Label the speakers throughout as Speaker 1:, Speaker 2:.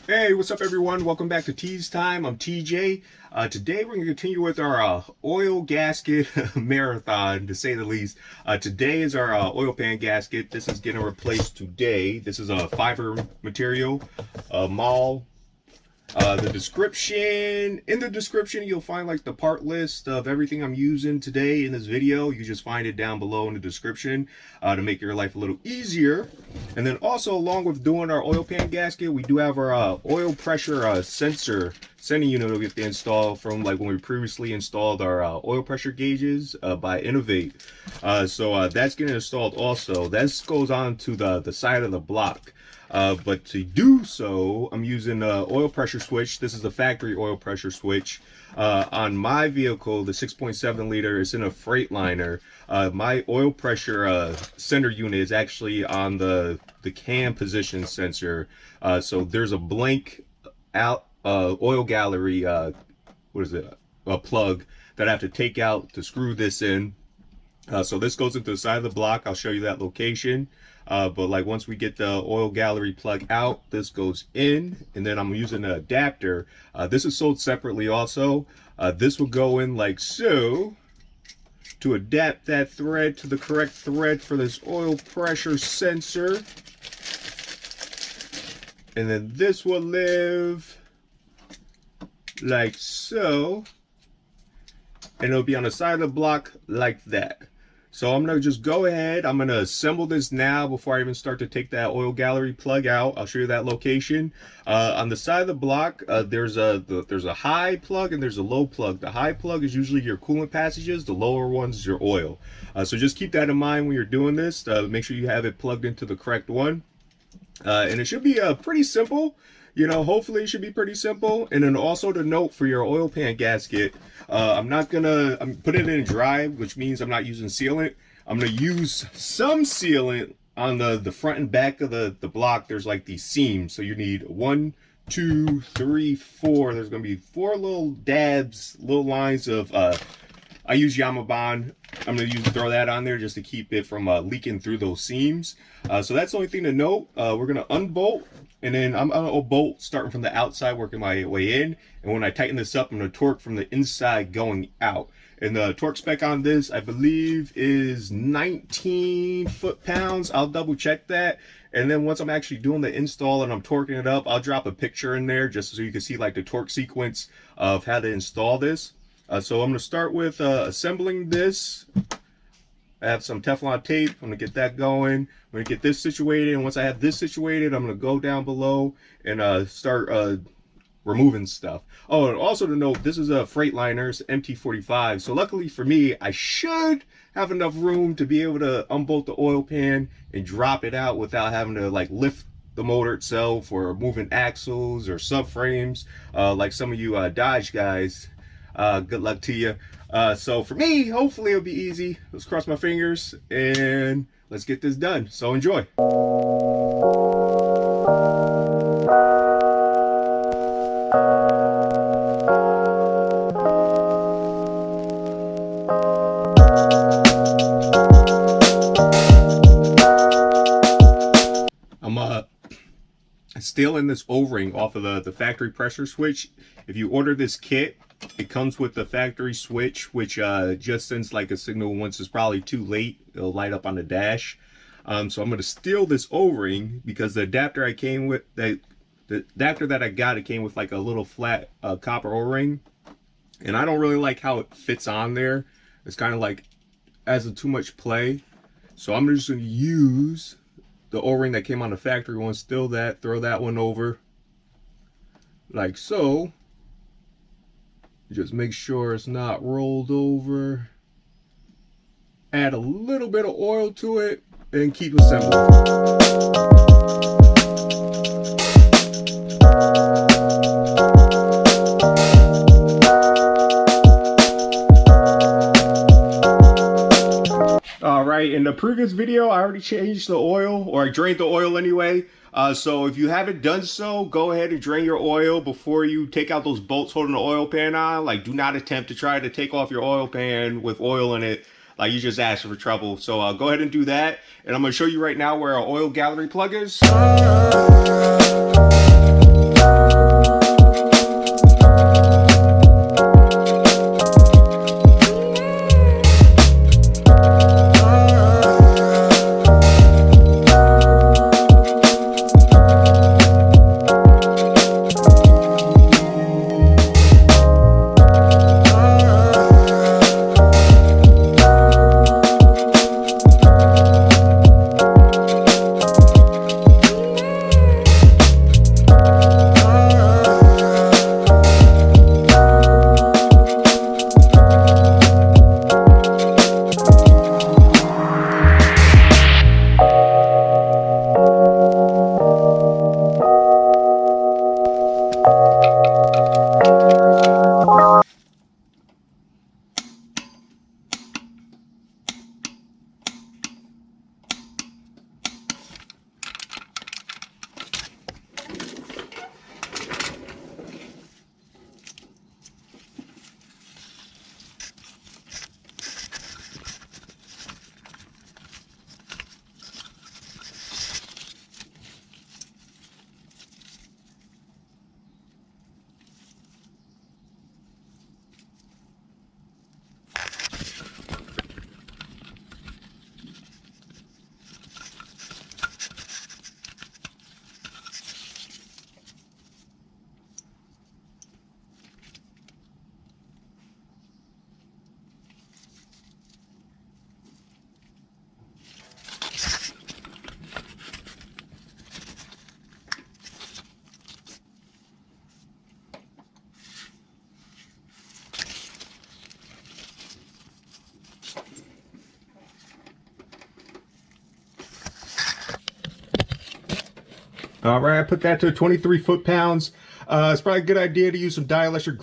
Speaker 1: Hey, what's up everyone? Welcome back to Tease Time. I'm TJ. Today we're going to continue with our oil gasket marathon, to say the least. Today is our oil pan gasket. This is getting replaced today. This is a fiber material, Mahle. In the description, you'll find like the part list of everything I'm using today in this video. You just find it down below in the description to make your life a little easier. And then also, along with doing our oil pan gasket, we do have our oil pressure sensor sending unit that we have to install from like when we previously installed our oil pressure gauges by Innovate. So that's getting installed also. This goes on to the side of the block. But to do so, I'm using an oil pressure switch. This is the factory oil pressure switch. On my vehicle, the 6.7 liter, is in a Freightliner. My oil pressure sender unit is actually on the cam position sensor. So there's a blank out oil gallery, what is it, a plug that I have to take out to screw this in. So this goes into the side of the block. I'll show you that location. But like once we get the oil gallery plug out, this goes in, and then I'm using an adapter. This is sold separately also. This will go in like so to adapt that thread to the correct thread for this oil pressure sensor. And then this will live like so, and it'll be on the side of the block like that. So I'm gonna just go ahead, I'm gonna assemble this now before I even start to take that oil gallery plug out. I'll show you that location. On the side of the block, there's a high plug and there's a low plug. The high plug is usually your coolant passages, the lower ones is your oil. So just keep that in mind when you're doing this. Make sure you have it plugged into the correct one. And it should be pretty simple. You know, hopefully it should be pretty simple. And then also to note for your oil pan gasket, I'm putting it in dry, which means I'm not using sealant. I'm gonna use some sealant on the front and back of the block. There's like these seams, so you need 1, 2, 3, 4. There's gonna be 4 little dabs, little lines of I use Yamabond. I'm gonna throw that on there just to keep it from leaking through those seams. So that's the only thing to note. We're gonna unbolt, and then I'm gonna bolt starting from the outside, working my way in. And when I tighten this up, I'm gonna torque from the inside going out. And the torque spec on this, I believe, is 19 foot-pounds. I'll double check that. And then once I'm actually doing the install and I'm torquing it up, I'll drop a picture in there just so you can see like the torque sequence of how to install this. So I'm going to start with assembling this. I have some Teflon tape. I'm going to get that going. I'm going to get this situated. And once I have this situated, I'm going to go down below and start removing stuff. Oh, and also to note, this is a Freightliner MT-45. So luckily for me, I should have enough room to be able to unbolt the oil pan and drop it out without having to like lift the motor itself or moving axles or subframes like some of you Dodge guys. Good luck to you. So for me, hopefully it'll be easy. Let's cross my fingers and let's get this done. So enjoy. I'm still in this O-ring off of the factory pressure switch. If you order this kit, it comes with the factory switch, which just sends like a signal once it's probably too late. It'll light up on the dash. So I'm going to steal this O-ring because the adapter I came with, the adapter that I got, it came with like a little flat copper O-ring, and I don't really like how it fits on there. It's kind of like has too much play. So I'm just going to use the O-ring that came on the factory one, steal that, throw that one over like so. Just make sure it's not rolled over. Add a little bit of oil to it and keep assembling. Alright, in the previous video I already changed the oil, or I drained the oil anyway. So if you haven't done so, go ahead and drain your oil before you take out those bolts holding the oil pan on. Like, do not attempt to try to take off your oil pan with oil in it. Like, you just asked for trouble. So go ahead and do that. And I'm going to show you right now where our oil gallery plug is. All right, I put that to 23 foot-pounds. It's probably a good idea to use some dielectric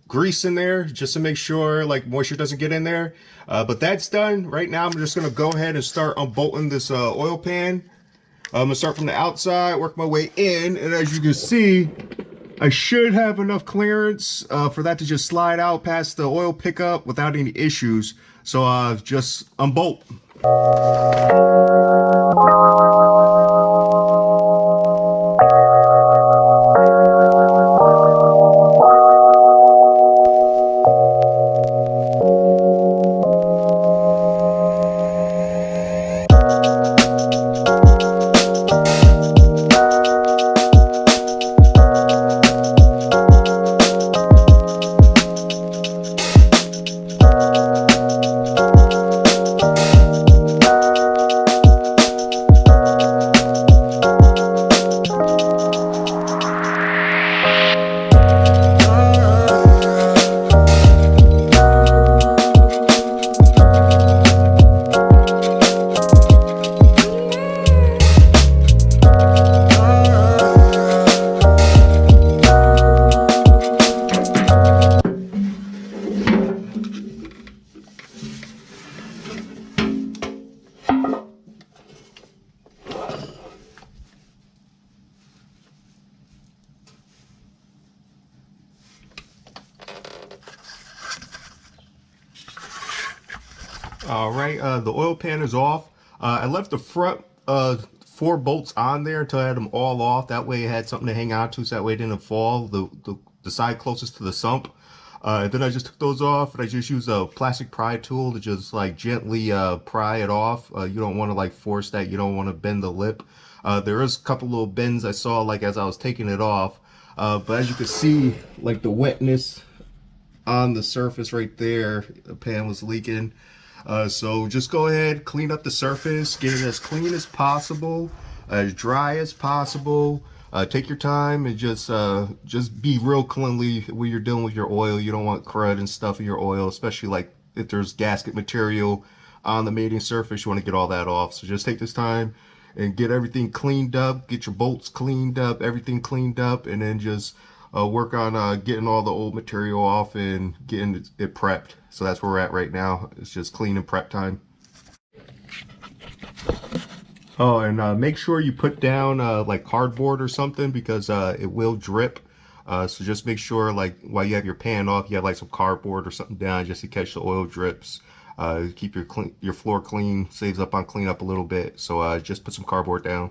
Speaker 1: grease in there just to make sure like moisture doesn't get in there. But that's done. Right now, I'm just gonna go ahead and start unbolting this oil pan. I'm gonna start from the outside, work my way in, and as you can see, I should have enough clearance for that to just slide out past the oil pickup without any issues. So just unbolt. All right, the oil pan is off. I left the front 4 bolts on there until I had them all off. That way I had something to hang on to, so that way it didn't fall, the side closest to the sump. And then I just took those off, and I just used a plastic pry tool to just like gently pry it off. You don't want to like force that. You don't want to bend the lip. There is a couple little bends I saw like as I was taking it off. But as you can see, like the wetness on the surface right there, the pan was leaking. So just go ahead, clean up the surface, get it as clean as possible, as dry as possible. Take your time and just be real cleanly when you're dealing with your oil. You don't want crud and stuff in your oil, especially like if there's gasket material on the mating surface. You want to get all that off. So just take this time and get everything cleaned up, get your bolts cleaned up, everything cleaned up, and then just work on getting all the old material off and getting it prepped. So that's where we're at right now. It's just clean and prep time. Oh, and make sure you put down like cardboard or something, because it will drip. So just make sure like while you have your pan off, you have like some cardboard or something down just to catch the oil drips. Keep your floor clean, saves up on cleanup a little bit. So just put some cardboard down.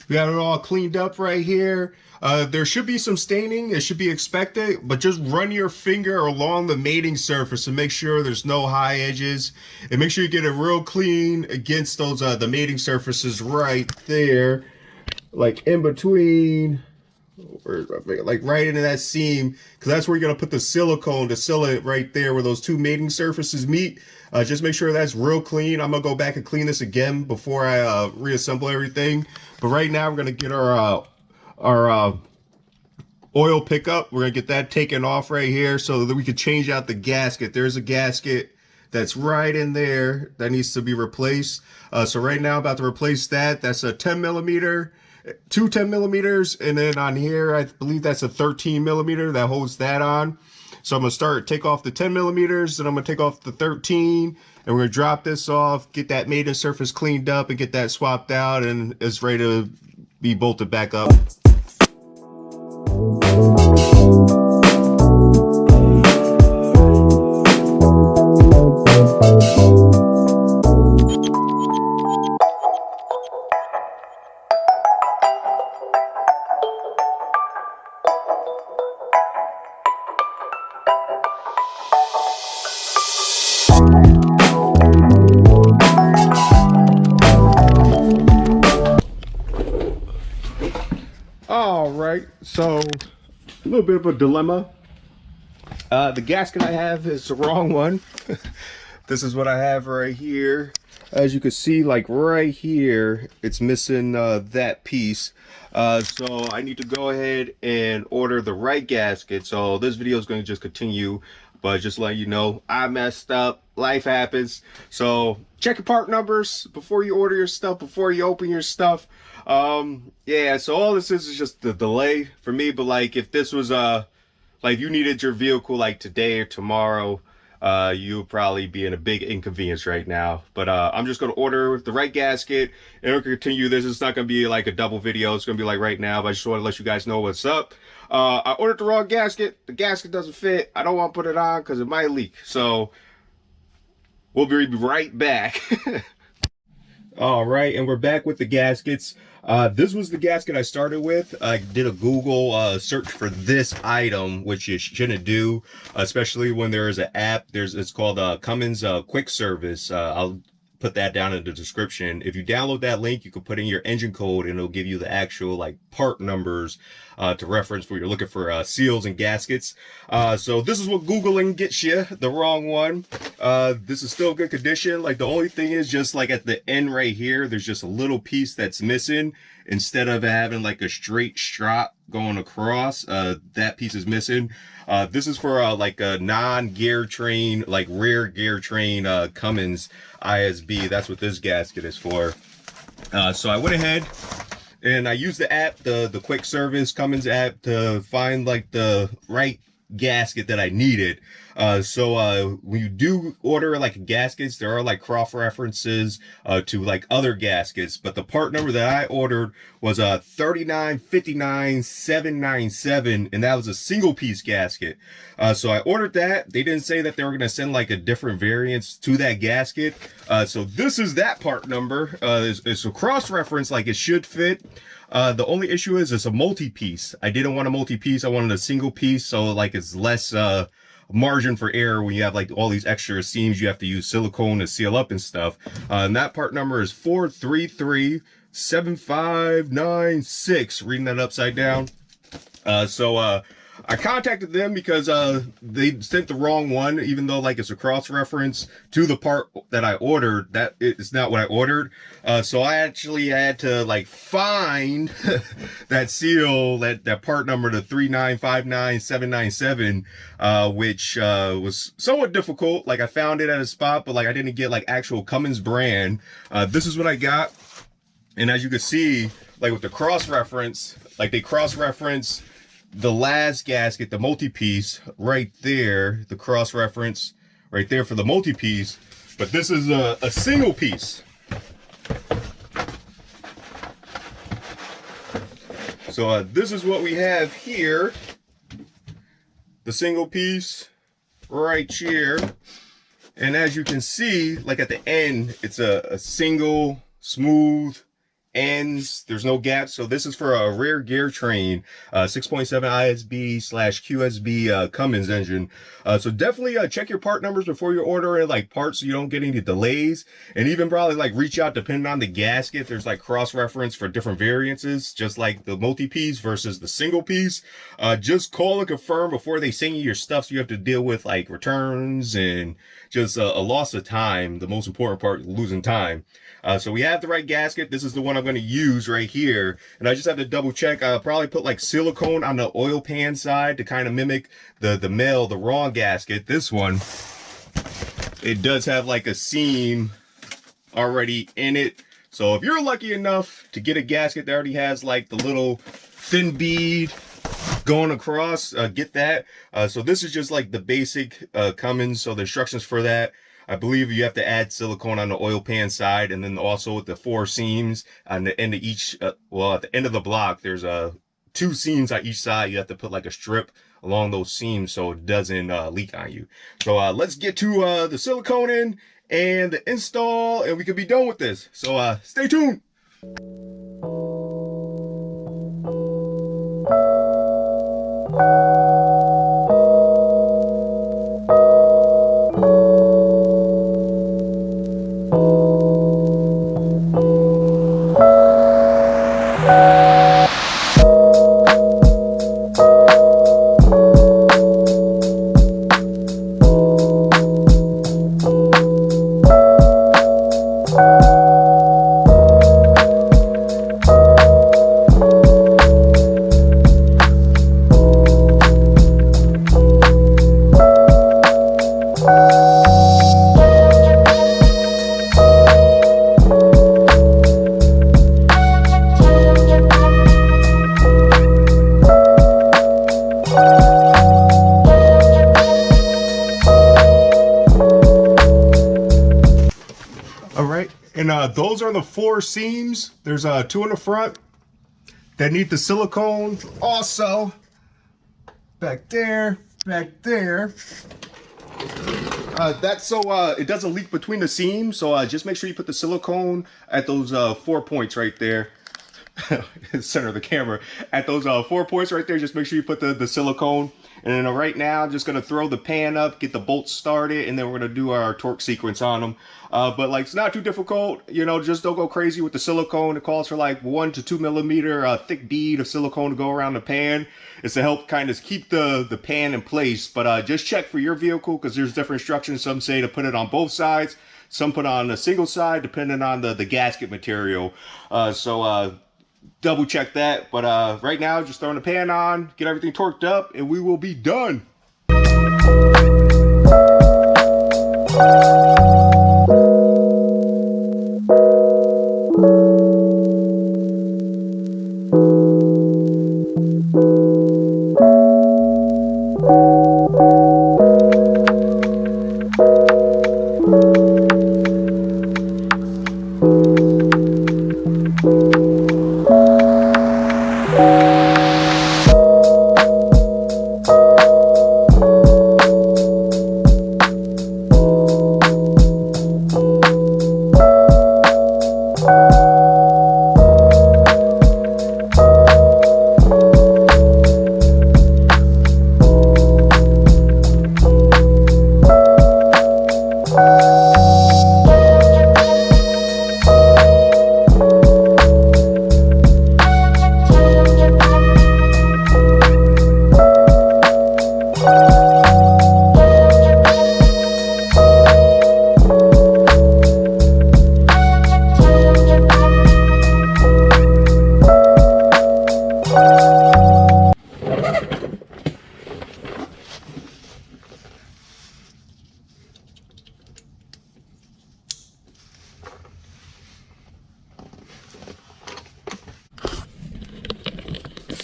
Speaker 1: We got it all cleaned up right here. There should be some staining. It should be expected, but just run your finger along the mating surface to make sure there's no high edges, and make sure you get it real clean against those the mating surfaces right there, like in between, or like right into that seam, because that's where you're gonna put the silicone to seal it right there where those two mating surfaces meet. Just make sure that's real clean. I'm gonna go back and clean this again before I reassemble everything. But right now we're gonna get our oil pickup. We're gonna get that taken off right here so that we can change out the gasket. There's a gasket that's right in there that needs to be replaced. So right now I'm about to replace that. That's a 10 millimeter, two 10 millimeters, and then on here I believe that's a 13 millimeter that holds that on. So I'm gonna take off the 10 millimeters, and I'm gonna take off the 13, and we're gonna drop this off, get that mating surface cleaned up, and get that swapped out, and it's ready to be bolted back up. All right, so a little bit of a dilemma. The gasket I have is the wrong one. This is what I have right here. As you can see, like right here, it's missing that piece. So I need to go ahead and order the right gasket. So this video is going to just continue, but just let you know, I messed up. Life happens. So check your part numbers before you order your stuff, before you open your stuff. Yeah, so all this is just the delay for me. But like, if this was like you needed your vehicle like today or tomorrow, you would probably be in a big inconvenience right now. But I'm just going to order the right gasket, and we'll continue this. It's not going to be like a double video. It's going to be like right now, but I just want to let you guys know what's up. I ordered the wrong gasket. The gasket doesn't fit. I don't want to put it on because it might leak. So we'll be right back. All right, and we're back with the gaskets. This was the gasket I started with. I did a Google search for this item, which you shouldn't do, especially when there is an app. It's called Cummins Quick Service. I'll put that down in the description. If you download that link, you can put in your engine code, and it'll give you the actual like part numbers to reference when you're looking for seals and gaskets. So this is what Googling gets you, the wrong one. This is still good condition. Like the only thing is just like at the end right here, there's just a little piece that's missing. Instead of having like a straight strap going across, that piece is missing. This is for like a non-gear train, like rear gear train Cummins ISB. That's what this gasket is for. So I went ahead and I used the app, the quick service Cummins app, to find like the right gasket that I needed. So when you do order like gaskets, there are like cross references to like other gaskets, but the part number that I ordered was 3959797, and that was a single piece gasket. So I ordered that. They didn't say that they were going to send like a different variants to that gasket. So this is that part number. It's a cross reference, like it should fit. The only issue is it's a multi-piece. I didn't want a multi-piece. I wanted a single piece, so like it's less margin for error when you have like all these extra seams you have to use silicone to seal up and stuff. And that part number is 4337596. Reading that upside down. So I contacted them because they sent the wrong one, even though like it's a cross reference to the part that I ordered. That is not what I ordered. So I actually had to like find that seal, that part number, the 3959797, which was somewhat difficult. Like I found it at a spot, but like I didn't get like actual Cummins brand. This is what I got. And as you can see, like with the cross reference, like they cross reference the last gasket, the multi-piece right there, the cross reference right there for the multi-piece, but this is a single piece. So this is what we have here, the single piece right here. And as you can see, like at the end, it's a single smooth ends. There's no gaps. So this is for a rear gear train, 6.7 ISB/QSB Cummins engine. So definitely check your part numbers before you order like parts so you don't get any delays. And even probably like reach out depending on the gasket. There's like cross-reference for different variances, just like the multi-piece versus the single piece. Just call and confirm before they send you your stuff so you have to deal with like returns and just a loss of time. The most important part, losing time. So we have the right gasket. This is the one I'm going to use right here. And I just have to double check. I'll probably put like silicone on the oil pan side to kind of mimic the Mahle, the raw gasket. This one, it does have like a seam already in it. So if you're lucky enough to get a gasket that already has like the little thin bead going across, get that. So this is just like the basic Cummins. So the instructions for that, I believe you have to add silicone on the oil pan side, and then also with the 4 seams on the end of each, well, at the end of the block, there's 2 seams on each side. You have to put like a strip along those seams so it doesn't leak on you. So let's get to the silicone in and the install, and we could be done with this. So stay tuned. And those are the 4 seams. There's 2 in the front that need the silicone. Also, back there. That's so it doesn't leak between the seams. So just make sure you put the silicone at those 4 points right there. Center of the camera. At those 4 points right there, just make sure you put the silicone. And then right now, I'm just going to throw the pan up, get the bolts started, and then we're going to do our torque sequence on them. But like, it's not too difficult, you know, just don't go crazy with the silicone. It calls for like 1 to 2 millimeter thick bead of silicone to go around the pan. It's to help kind of keep the pan in place. But just check for your vehicle, because there's different instructions. Some say to put it on both sides. Some put on a single side, depending on the gasket material. Double check that. But right now, just throwing the pan on, get everything torqued up, and we will be done.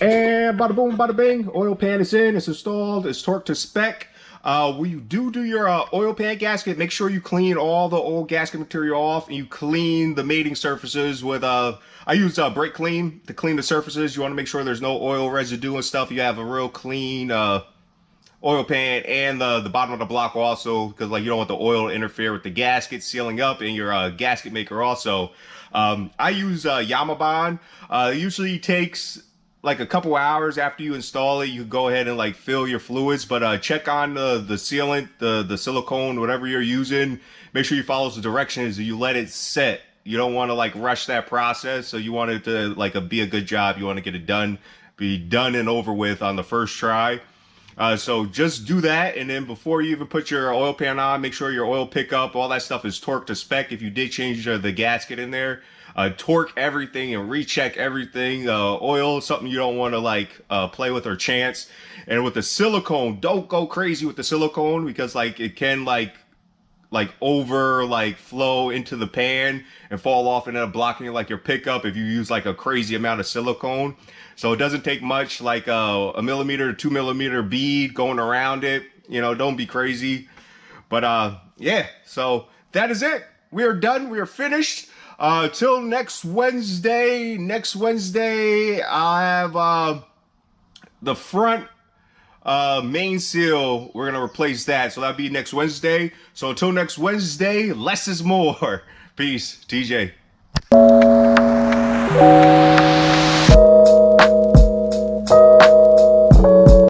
Speaker 1: And bada boom, bada bing, oil pan is in, it's installed, it's torqued to spec. When you do your oil pan gasket, make sure you clean all the old gasket material off, and you clean the mating surfaces with, I use brake clean to clean the surfaces. You want to make sure there's no oil residue and stuff. You have a real clean oil pan and the bottom of the block also, because like you don't want the oil to interfere with the gasket sealing up and your gasket maker also. I use Yamabond. It usually takes like a couple hours after you install it. You go ahead and like fill your fluids, but check on the sealant, the silicone, whatever you're using. Make sure you follow the directions and you let it set. You don't want to like rush that process. So you want it to like be a good job. You want to get it done, be done and over with on the first try. So just do that, and then before you even put your oil pan on, make sure your oil pickup, all that stuff is torqued to spec. If you did change the gasket in there, torque everything and recheck everything. Oil, something you don't want to like play with or chance. And with the silicone, don't go crazy with the silicone, because like it can like over like flow into the pan and fall off and end up blocking like your pickup if you use like a crazy amount of silicone. So it doesn't take much, like a millimeter to 2 millimeter bead going around it. You know, don't be crazy. But yeah, so that is it. We are done. We are finished. Till next Wednesday. Next Wednesday, I have the front main seal. We're gonna replace that, so that'll be next Wednesday. So until next Wednesday, less is more. Peace. TJ.